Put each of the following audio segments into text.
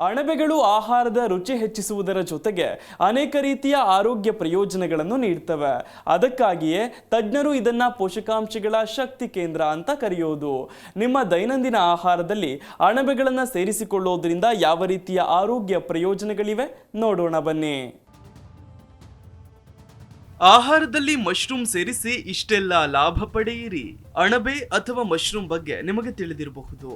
ಅಣಬೆಗಳು ಆಹಾರದ ರುಚಿ ಹೆಚ್ಚಿಸುವುದರ ಜೊತೆಗೆ ಅನೇಕ ರೀತಿಯ ಆರೋಗ್ಯ ಪ್ರಯೋಜನಗಳನ್ನು ನೀಡುತ್ತವೆ. ಅದಕ್ಕಾಗಿಯೇ ತಜ್ಞರು ಇದನ್ನ ಪೋಷಕಾಂಶಗಳ ಶಕ್ತಿ ಕೇಂದ್ರ ಅಂತ ಕರೆಯೋದು. ನಿಮ್ಮ ದೈನಂದಿನ ಆಹಾರದಲ್ಲಿ ಅಣಬೆಗಳನ್ನು ಸೇರಿಸಿಕೊಳ್ಳೋದ್ರಿಂದ ಯಾವ ರೀತಿಯ ಆರೋಗ್ಯ ಪ್ರಯೋಜನಗಳಿವೆ ನೋಡೋಣ ಬನ್ನಿ. ಆಹಾರದಲ್ಲಿ ಮಶ್ರೂಮ್ ಸೇರಿಸಿ ಇಷ್ಟೆಲ್ಲ ಲಾಭ ಪಡೆಯಿರಿ. ಅಣಬೆ ಅಥವಾ ಮಶ್ರೂಮ್ ಬಗ್ಗೆ ನಿಮಗೆ ತಿಳಿದಿರಬಹುದು.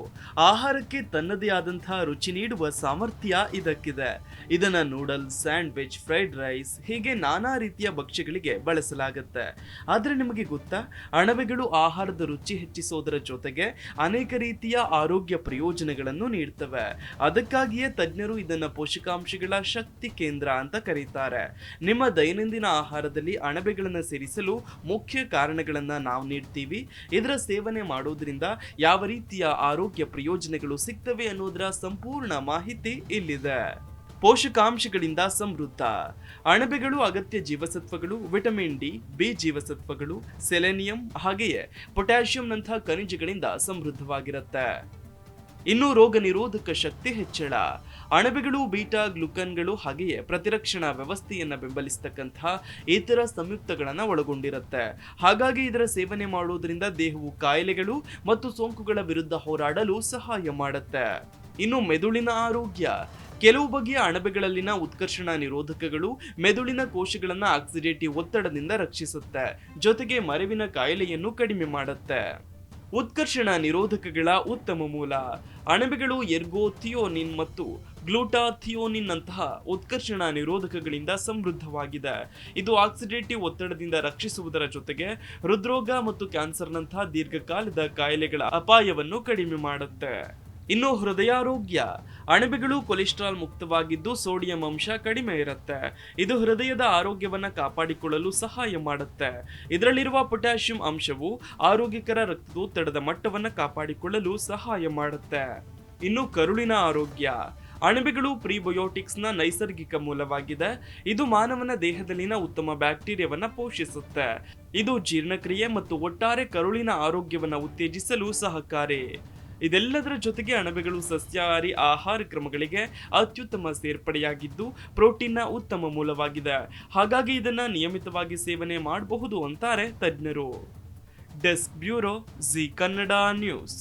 ಆಹಾರಕ್ಕೆ ತನ್ನದೇ ಆದಂತಹ ರುಚಿ ನೀಡುವ ಸಾಮರ್ಥ್ಯ ಇದಕ್ಕಿದೆ. ಇದನ್ನ ನೂಡಲ್ಸ್, ಸ್ಯಾಂಡ್ವಿಚ್, ಫ್ರೈಡ್ ರೈಸ್ ಹೀಗೆ ನಾನಾ ರೀತಿಯ ಭಕ್ಷ್ಯಗಳಿಗೆ ಬಳಸಲಾಗುತ್ತೆ. ಆದ್ರೆ ನಿಮಗೆ ಗೊತ್ತಾ, ಅಣಬೆಗಳು ಆಹಾರದ ರುಚಿ ಹೆಚ್ಚಿಸೋದರ ಜೊತೆಗೆ ಅನೇಕ ರೀತಿಯ ಆರೋಗ್ಯ ಪ್ರಯೋಜನಗಳನ್ನು ನೀಡ್ತವೆ. ಅದಕ್ಕಾಗಿಯೇ ತಜ್ಞರು ಇದನ್ನ ಪೋಷಕಾಂಶಗಳ ಶಕ್ತಿ ಕೇಂದ್ರ ಅಂತ ಕರೀತಾರೆ. ನಿಮ್ಮ ದೈನಂದಿನ ಆಹಾರದಲ್ಲಿ ಅಣಬೆಗಳನ್ನು ಸೇರಿಸಲು ಮುಖ್ಯ ಕಾರಣಗಳನ್ನ ನಾವು ನೀಡ್ತೀವಿ. ಇದರ ಸೇವನೆ ಮಾಡೋದ್ರಿಂದ ಯಾವ ರೀತಿಯ ಆರೋಗ್ಯ ಪ್ರಯೋಜನಗಳು ಸಿಗ್ತವೆ ಅನ್ನೋದರ ಸಂಪೂರ್ಣ ಮಾಹಿತಿ ಇಲ್ಲಿದೆ. ಪೋಷಕಾಂಶಗಳಿಂದ ಸಮೃದ್ಧ ಅಣಬೆಗಳು ಅಗತ್ಯ ಜೀವಸತ್ವಗಳು, ವಿಟಮಿನ್ ಡಿ, ಬಿ ಜೀವಸತ್ವಗಳು, ಸೆಲೆನಿಯಂ ಹಾಗೆಯೇ ಪೊಟ್ಯಾಷಿಯಂನಂತಹ ಖನಿಜಗಳಿಂದ ಸಮೃದ್ಧವಾಗಿರುತ್ತೆ. ಇನ್ನು ರೋಗ ನಿರೋಧಕ ಶಕ್ತಿ ಹೆಚ್ಚಳ. ಅಣಬೆಗಳು ಬೀಟಾ ಗ್ಲುಕನ್ಗಳು ಹಾಗೆಯೇ ಪ್ರತಿರಕ್ಷಣಾ ವ್ಯವಸ್ಥೆಯನ್ನು ಬೆಂಬಲಿಸತಕ್ಕಂತಹ ಇತರ ಸಂಯುಕ್ತಗಳನ್ನು ಒಳಗೊಂಡಿರುತ್ತೆ. ಹಾಗಾಗಿ ಇದರ ಸೇವನೆ ಮಾಡುವುದರಿಂದ ದೇಹವು ಕಾಯಿಲೆಗಳು ಮತ್ತು ಸೋಂಕುಗಳ ವಿರುದ್ಧ ಹೋರಾಡಲು ಸಹಾಯ ಮಾಡುತ್ತೆ. ಇನ್ನು ಮೆದುಳಿನ ಆರೋಗ್ಯ. ಕೆಲವು ಬಗೆಯ ಅಣಬೆಗಳಲ್ಲಿನ ಉತ್ಕರ್ಷಣ ನಿರೋಧಕಗಳು ಮೆದುಳಿನ ಕೋಶಗಳನ್ನು ಆಕ್ಸಿಡೇಟಿವ್ ಒತ್ತಡದಿಂದ ರಕ್ಷಿಸುತ್ತೆ, ಜೊತೆಗೆ ಮರೆವಿನ ಕಾಯಿಲೆಯನ್ನು ಕಡಿಮೆ ಮಾಡುತ್ತೆ. ಉತ್ಕರ್ಷಣ ನಿರೋಧಕಗಳ ಉತ್ತಮ ಮೂಲ. ಅಣಬೆಗಳು ಎರ್ಗೋಥಿಯೋನಿನ್ ಮತ್ತು ಗ್ಲೂಟಾಥಿಯೋನಿನ್ ನಂತಹ ಉತ್ಕರ್ಷಣ ನಿರೋಧಕಗಳಿಂದ ಸಮೃದ್ಧವಾಗಿದೆ. ಇದು ಆಕ್ಸಿಡೇಟಿವ್ ಒತ್ತಡದಿಂದ ರಕ್ಷಿಸುವುದರ ಜೊತೆಗೆ ಹೃದ್ರೋಗ ಮತ್ತು ಕ್ಯಾನ್ಸರ್ನಂತಹ ದೀರ್ಘಕಾಲದ ಕಾಯಿಲೆಗಳ ಅಪಾಯವನ್ನು ಕಡಿಮೆ ಮಾಡುತ್ತೆ. ಇನ್ನು ಹೃದಯಾರೋಗ್ಯ. ಅಣಬೆಗಳು ಕೊಲೆಸ್ಟ್ರಾಲ್ ಮುಕ್ತವಾಗಿದ್ದು ಸೋಡಿಯಂ ಅಂಶ ಕಡಿಮೆ ಇರುತ್ತೆ. ಇದು ಹೃದಯದ ಆರೋಗ್ಯವನ್ನ ಕಾಪಾಡಿಕೊಳ್ಳಲು ಸಹಾಯ ಮಾಡುತ್ತೆ. ಇದರಲ್ಲಿರುವ ಪೊಟ್ಯಾಷಿಯಂ ಅಂಶವು ಆರೋಗ್ಯಕರ ರಕ್ತದೊತ್ತಡದ ಮಟ್ಟವನ್ನು ಕಾಪಾಡಿಕೊಳ್ಳಲು ಸಹಾಯ ಮಾಡುತ್ತೆ. ಇನ್ನು ಕರುಳಿನ ಆರೋಗ್ಯ. ಅಣಬೆಗಳು ಪ್ರಿಬಯೋಟಿಕ್ಸ್ನ ನೈಸರ್ಗಿಕ ಮೂಲವಾಗಿದೆ. ಇದು ಮಾನವನ ದೇಹದಲ್ಲಿನ ಉತ್ತಮ ಬ್ಯಾಕ್ಟೀರಿಯಾವನ್ನ ಪೋಷಿಸುತ್ತೆ. ಇದು ಜೀರ್ಣಕ್ರಿಯೆ ಮತ್ತು ಒಟ್ಟಾರೆ ಕರುಳಿನ ಆರೋಗ್ಯವನ್ನ ಉತ್ತೇಜಿಸಲು ಸಹಕಾರಿ. ಇದೆಲ್ಲದರ ಜೊತೆಗೆ ಅಣಬೆಗಳು ಸಸ್ಯಾಹಾರಿ ಆಹಾರ ಕ್ರಮಗಳಿಗೆ ಅತ್ಯುತ್ತಮ ಸೇರ್ಪಡೆಯಾಗಿದ್ದು ಪ್ರೋಟೀನ್ನ ಉತ್ತಮ ಮೂಲವಾಗಿದೆ. ಹಾಗಾಗಿ ಇದನ್ನ ನಿಯಮಿತವಾಗಿ ಸೇವನೆ ಮಾಡಬಹುದು ಅಂತಾರೆ ತಜ್ಞರು. Desk bureau, G Kannada news.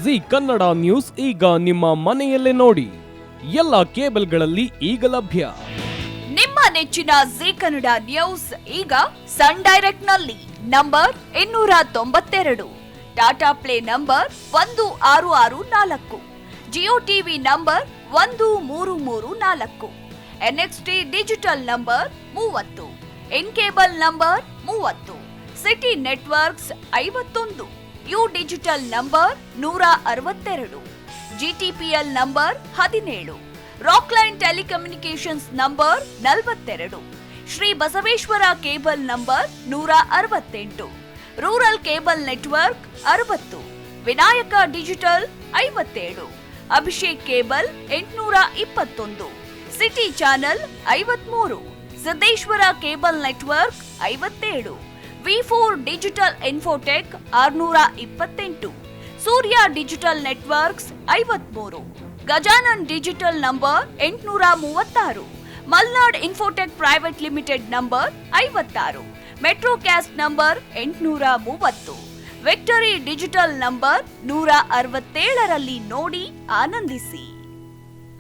G Kannada news ಈಗ ನಿಮ್ಮ ಮನೆಯಲ್ಲೇ ನೋಡಿ. ಎಲ್ಲ ಕೇಬಲ್ಗಳಲ್ಲಿ ಈಗ ಲಭ್ಯ. ನಿಮ್ಮ ನೆಚ್ಚಿನ ಜಿ ಕನ್ನಡ ನ್ಯೂಸ್ ಈಗ ಸನ್ ಡೈರೆಕ್ಟ್ ನಲ್ಲಿ number 292, Tata play number 1664, Jio TV number 1334, NXT digital number 30, in cable number 30, city networks 51, U digital number 162, GTPL number 17, rock line telecommunications number 42, Shri Basaveshwara cable number 168, rural cable network 60, Vinayaka digital 57, Abhishek cable 821, city channel 53, Siddeshwara cable network 57, V4 digital Infotech 628, Surya digital networks 53, Gajanan Digital number 836, Malnad Infotech Private Limited number 56, Metro Cast number 830, Victory Digital number 167ರಲ್ಲಿ ನೋಡಿ ಆನಂದಿಸಿ.